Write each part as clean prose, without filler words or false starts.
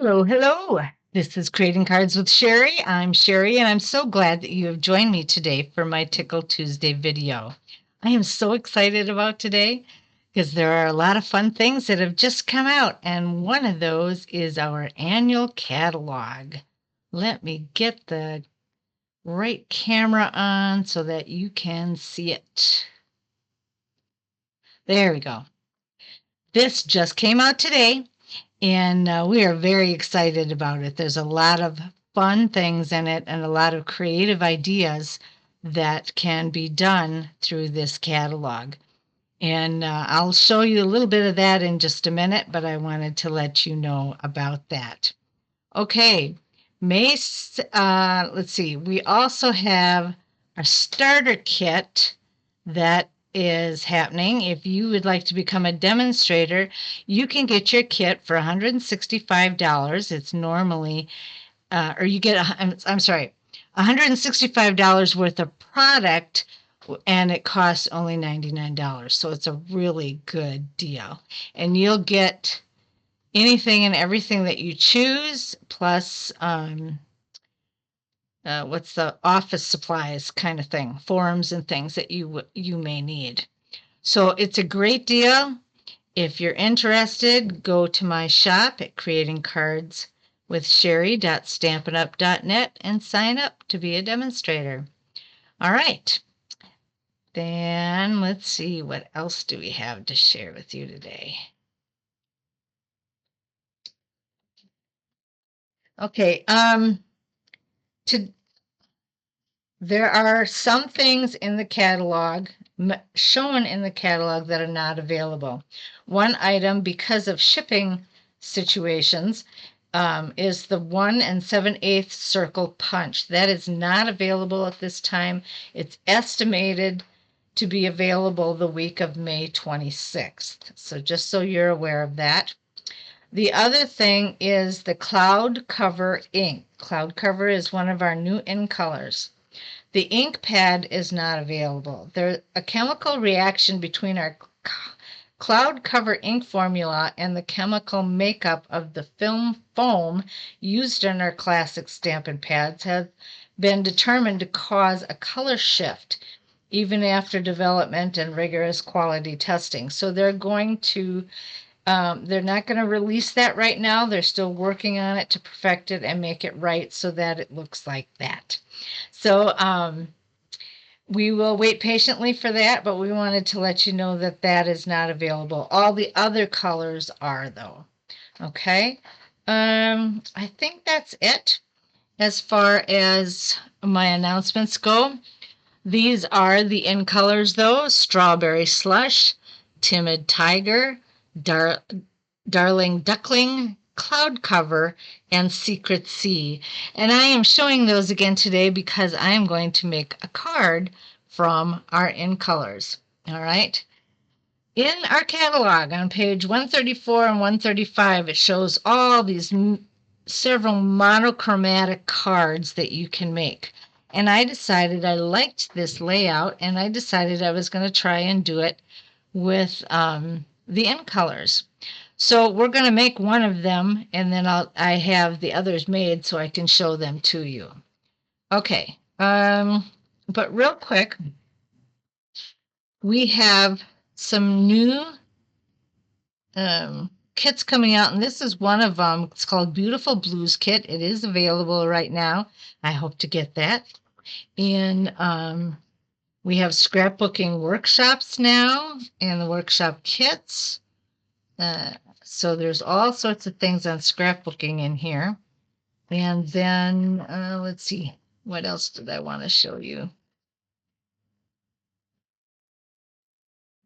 Hello, hello. This is Creating Cards with Sherry. I'm Sherry, and I'm so glad that you have joined me today for my Tickle Tuesday video. I am so excited about today because there are a lot of fun things that have just come out, and one of those is our annual catalog. Let me get the right camera on so that you can see it. There we go. This just came out today. And we are very excited about it. There's a lot of fun things in it and a lot of creative ideas that can be done through this catalog. And I'll show you a little bit of that in just a minute, but I wanted to let you know about that. Okay, let's see, we also have a starter kit that is happening. If you would like to become a demonstrator, you can get your kit for $165. It's normally, or you get, I'm sorry, $165 worth of product, and it costs only $99. So it's a really good deal. And you'll get anything and everything that you choose, plus what's the office supplies kind of thing, forms and things that you may need. So it's a great deal. If you're interested, go to my shop at creatingcardswithsherry.stampinup.net and sign up to be a demonstrator. All right. Then let's see, what else do we have to share with you today? Okay, there are some things in the catalog, shown in the catalog, that are not available. One item, because of shipping situations, is the 1 7/8 circle punch. That is not available at this time. It's estimated to be available the week of May 26th. So just so you're aware of that. The other thing is the Cloud Cover ink. Cloud Cover is one of our new ink colors. The ink pad is not available. There's a chemical reaction between our Cloud Cover ink formula and the chemical makeup of the film foam used in our classic Stampin' Pads has been determined to cause a color shift even after development and rigorous quality testing. So they're not going to release that right now. They're still working on it to perfect it and make it right so that it looks like that. So we will wait patiently for that, but we wanted to let you know that that is not available. All the other colors are, though. Okay. I think that's it as far as my announcements go. These are the in colors, though: Strawberry Slush, Timid Tiger, Darling Duckling, Cloud Cover, and Secret Sea. And I am showing those again today because I am going to make a card from our in colors. All right. In our catalog on page 134 and 135, it shows all these several monochromatic cards that you can make. And I decided I liked this layout, and I decided I was going to try and do it with the in colors. So we're going to make one of them, and then I have the others made so I can show them to you. Okay, but real quick, we have some new kits coming out, and this is one of them. It's called Beautiful Blues Kit. It is available right now. I hope to get that. And we have scrapbooking workshops now and the workshop kits. So there's all sorts of things on scrapbooking in here. And then let's see, what else did I want to show you?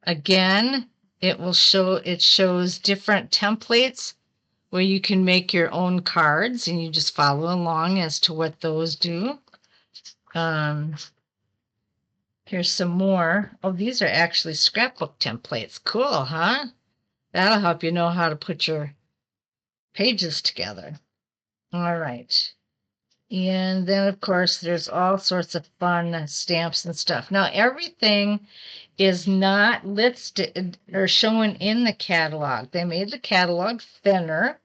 Again, it shows different templates where you can make your own cards, and you just follow along as to what those do. Here's some more. Oh, these are actually scrapbook templates. Cool, huh? That'll help you know how to put your pages together. All right. And then, of course, there's all sorts of fun stamps and stuff. Now, everything is not listed or shown in the catalog. They made the catalog thinner,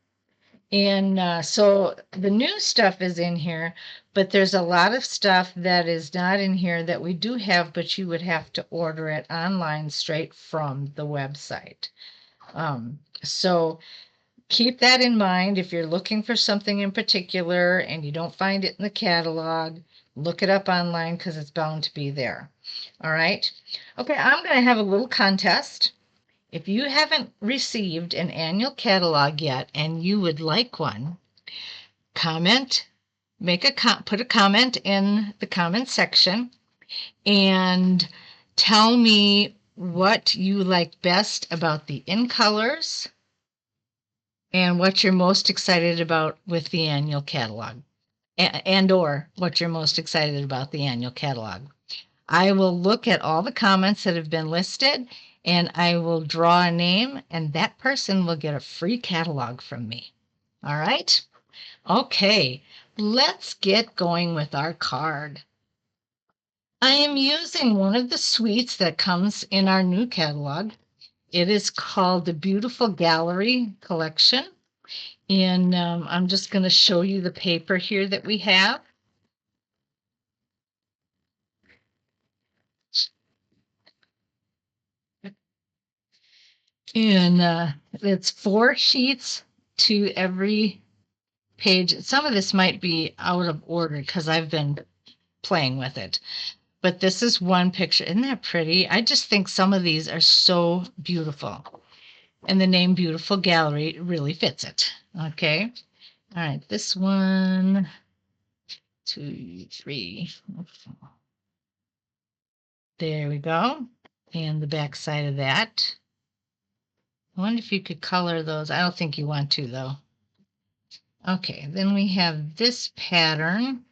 And so the new stuff is in here, but there's a lot of stuff that is not in here that we do have, but you would have to order it online straight from the website. So keep that in mind. If you're looking for something in particular and you don't find it in the catalog, look it up online because it's bound to be there. All right. Okay, I'm going to have a little contest. If you haven't received an annual catalog yet and you would like one, comment, put a comment in the comment section and tell me what you like best about the in colors and what you're most excited about with the annual catalog, and or what you're most excited about the annual catalog. I will look at all the comments that have been listed and I will draw a name and that person will get a free catalog from me. All right? Okay, let's get going with our card. I am using one of the suites that comes in our new catalog. It is called the Beautiful Gallery Collection. And I'm just going to show you the paper here that we have. And it's 4 sheets to every page. Some of this might be out of order because I've been playing with it. But this is one picture. Isn't that pretty? I just think some of these are so beautiful. And the name Beautiful Gallery really fits it. Okay. All right. This one, 2, 3. There we go. And the back side of that. I wonder if you could color those. I don't think you want to, though. Okay, then we have this pattern.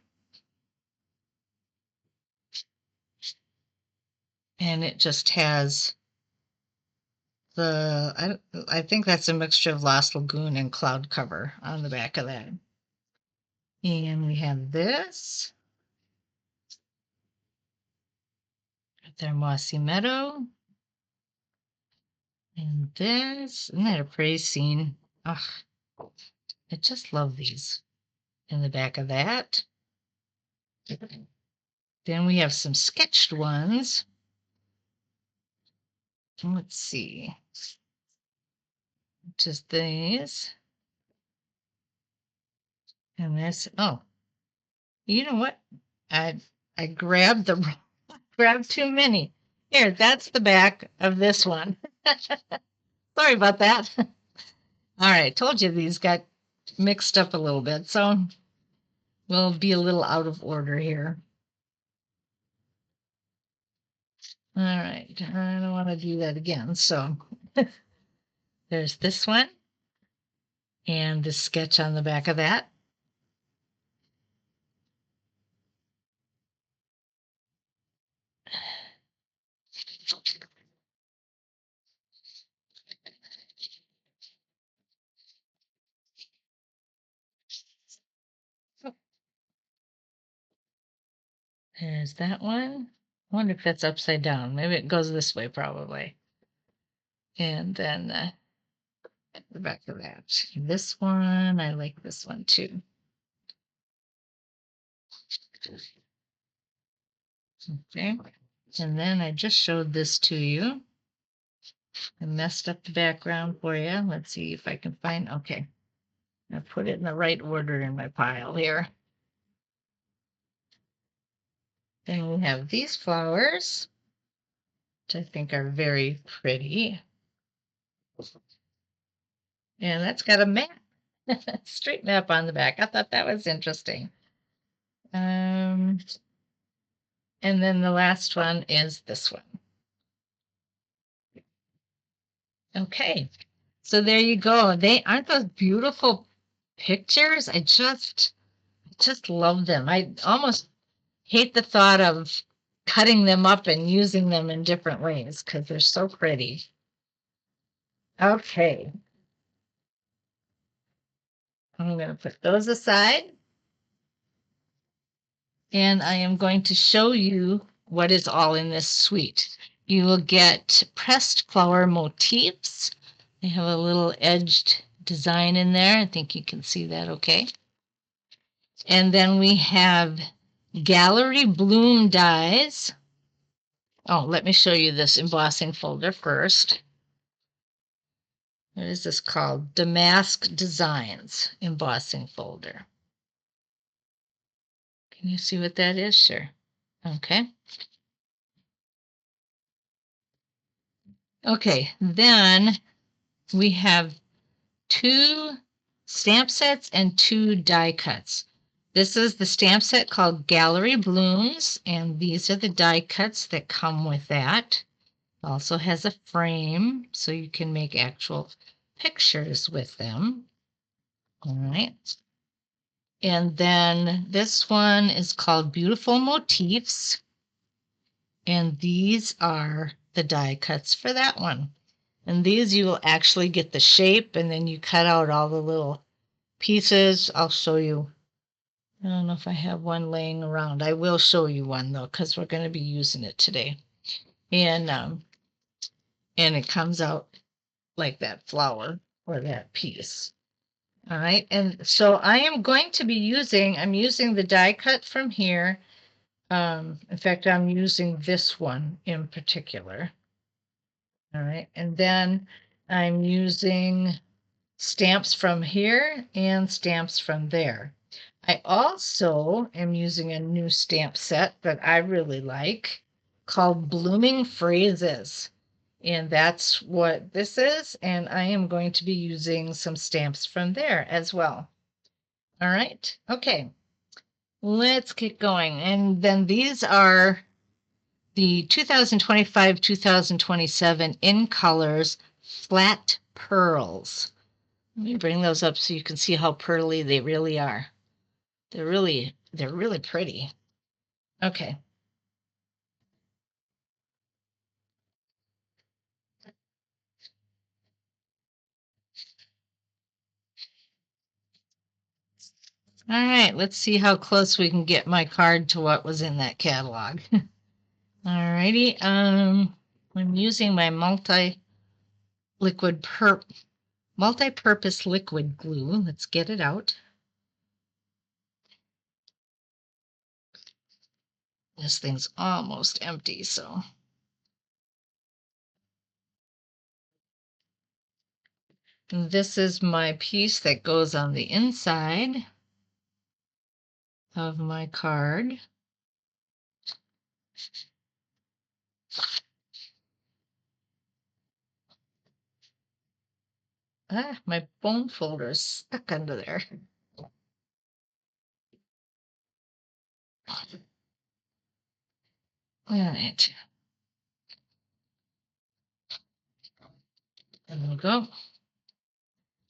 And it just has I think that's a mixture of Lost Lagoon and Cloud Cover on the back of that. And we have this. Their Mossy Meadow. And this. Isn't that a pretty scene? Ugh, I just love these. In the back of that. Then we have some sketched ones. Let's see. Just these. And this. Oh, you know what? I grabbed too many. Here, that's the back of this one. Sorry about that. All right, told you these got mixed up a little bit, so we'll be a little out of order here. All right, I don't want to do that again. So there's this one and the sketch on the back of that. There's that one. I wonder if that's upside down. Maybe it goes this way, probably. And then the back of that. This one, I like this one too. Okay. And then I just showed this to you. I messed up the background for you. Let's see if I can find, okay. I put it in the right order in my pile here. Then we have these flowers, which I think are very pretty. And that's got a map, street map on the back. I thought that was interesting. And then the last one is this one. Okay, so there you go. Aren't those beautiful pictures? I just love them. I almost hate the thought of cutting them up and using them in different ways because they're so pretty. Okay. I'm going to put those aside. And I am going to show you what is all in this suite. You will get pressed flower motifs. They have a little edged design in there. I think you can see that okay. And then we have Gallery Bloom dies. Oh, let me show you this embossing folder first. What is this called? Damask Designs embossing folder. Can you see what that is? Sure. Okay. Okay, then we have 2 stamp sets and 2 die cuts. This is the stamp set called Gallery Blooms, and these are the die cuts that come with that. It also has a frame, so you can make actual pictures with them. All right. And then this one is called Beautiful Motifs, and these are the die cuts for that one. And these you will actually get the shape, and then you cut out all the little pieces. I'll show you. I don't know if I have one laying around. I will show you one though, because we're going to be using it today. And it comes out like that flower or that piece. All right. And so I'm using the die cut from here. In fact, I'm using this one in particular. All right. And then I'm using stamps from here and stamps from there. I also am using a new stamp set that I really like called Blooming Phrases. And that's what this is. And I am going to be using some stamps from there as well. All right. Okay. Let's get going. And then these are the 2025-2027 In Colors Flat Pearls. Let me bring those up so you can see how pearly they really are. They're really pretty. Okay. All right, let's see how close we can get my card to what was in that catalog. All righty. I'm using my multi-purpose liquid glue. Let's get it out. This thing's almost empty, so. And this is my piece that goes on the inside of my card. My bone folder is stuck under there. All right. There we go.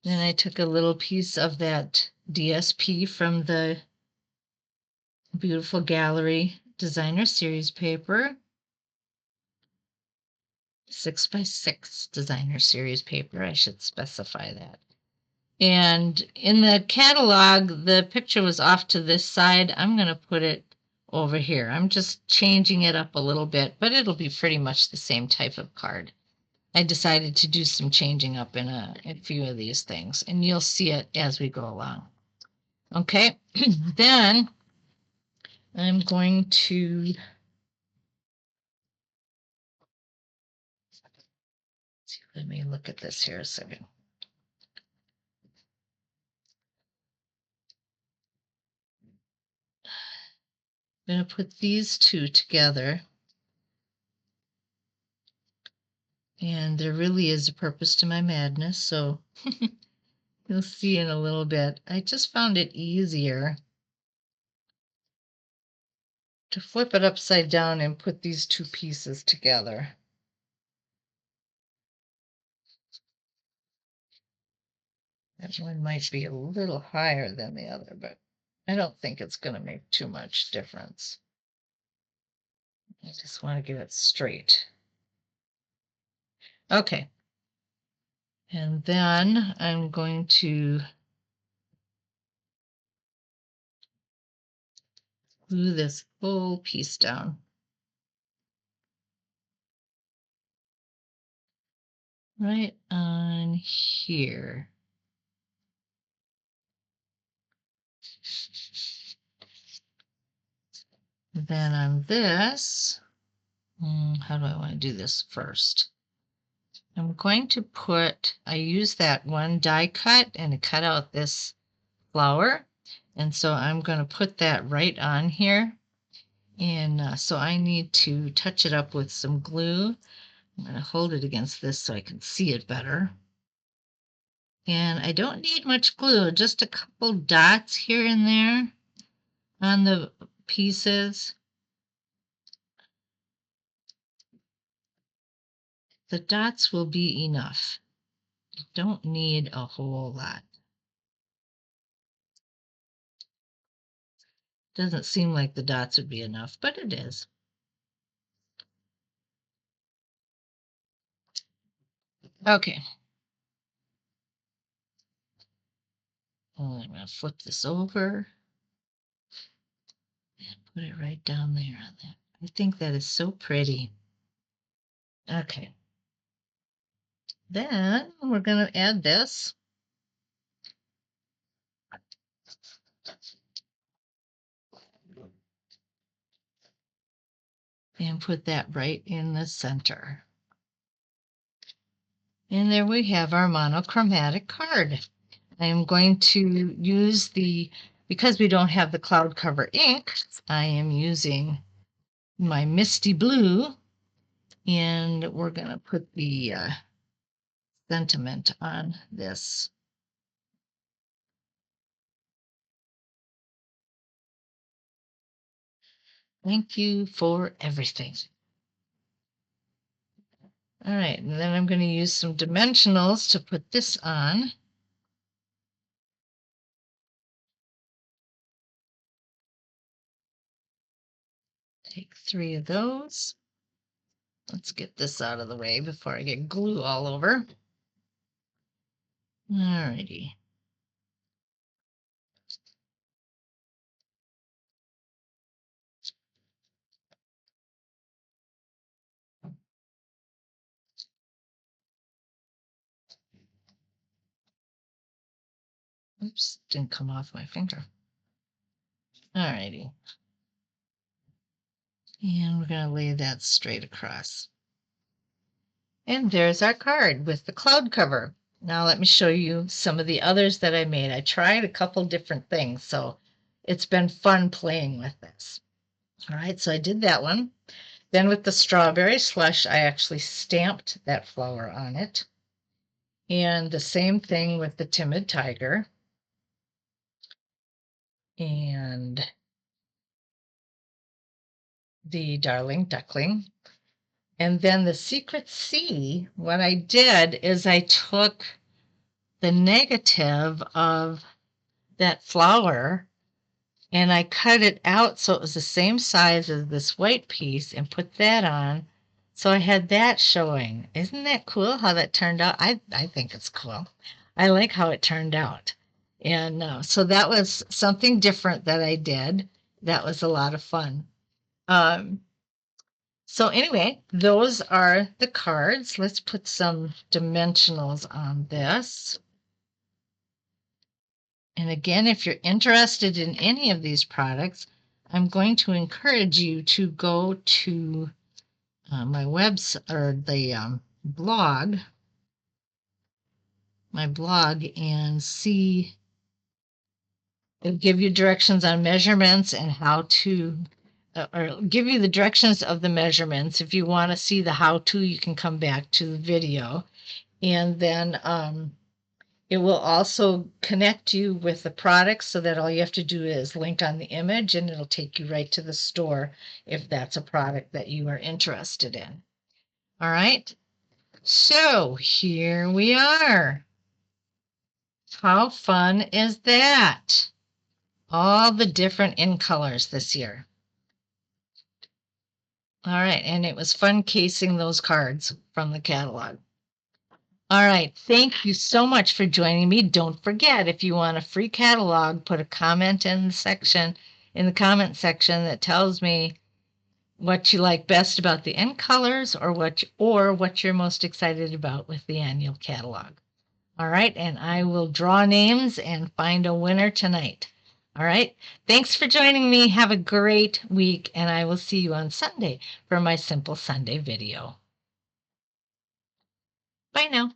Then I took a little piece of that DSP from the Beautiful Gallery Designer Series paper, 6x6 Designer Series paper, I should specify that. And in the catalog, the picture was off to this side. I'm going to put it over here. I'm just changing it up a little bit, but it'll be pretty much the same type of card. I decided to do some changing up in a few of these things, and you'll see it as we go along. Okay, then I'm going to let me look at this here a second. I'm going to put these two together. And there really is a purpose to my madness, so you'll see in a little bit. I just found it easier to flip it upside down and put these two pieces together. That one might be a little higher than the other, but I don't think it's going to make too much difference. I just want to get it straight. Okay. And then I'm going to glue this whole piece down. Right on here. Then on this, how do I want to do this first? I'm going to I use that one die cut and to cut out this flower. And so I'm going to put that right on here. And so I need to touch it up with some glue. I'm going to hold it against this so I can see it better. And I don't need much glue, just a couple dots here and there on the pieces. The dots will be enough. Don't need a whole lot. Doesn't seem like the dots would be enough, but it is. Okay. Well, I'm going to flip this over and put it right down there on that. I think that is so pretty. Okay. Then we're going to add this. And put that right in the center. And there we have our monochromatic card. I am going to use because we don't have the cloud cover ink, I am using my Misty Blue, and we're going to put the sentiment on this. Thank you for everything. All right, and then I'm going to use some dimensionals to put this on. Take 3 of those. Let's get this out of the way before I get glue all over. All righty. Oops, didn't come off my finger. All righty. And we're going to lay that straight across. And there's our card with the cloud cover. Now let me show you some of the others that I made. I tried a couple different things, so it's been fun playing with this. All right, so I did that one. Then with the strawberry slush, I actually stamped that flower on it. And the same thing with the timid tiger. And the darling duckling. And then the secret C, what I did is I took the negative of that flower and I cut it out so it was the same size as this white piece and put that on. So I had that showing. Isn't that cool how that turned out? I think it's cool. I like how it turned out. And so that was something different that I did. That was a lot of fun. So anyway, those are the cards. Let's put some dimensionals on this. And again, if you're interested in any of these products, I'm going to encourage you to go to my blog, and see. It'll give you directions on measurements and how to, or give you the directions of the measurements. If you want to see the how-to, you can come back to the video. And then it will also connect you with the products so that all you have to do is link on the image and it'll take you right to the store if that's a product that you are interested in. All right. So here we are. How fun is that? All the different in colors this year. All right. And it was fun casing those cards from the catalog. All right. Thank you so much for joining me. Don't forget, if you want a free catalog, put a comment in the comment section that tells me what you like best about the end colors or what you're most excited about with the annual catalog. All right. And I will draw names and find a winner tonight. All right. Thanks for joining me. Have a great week, and I will see you on Sunday for my Simple Sunday video. Bye now.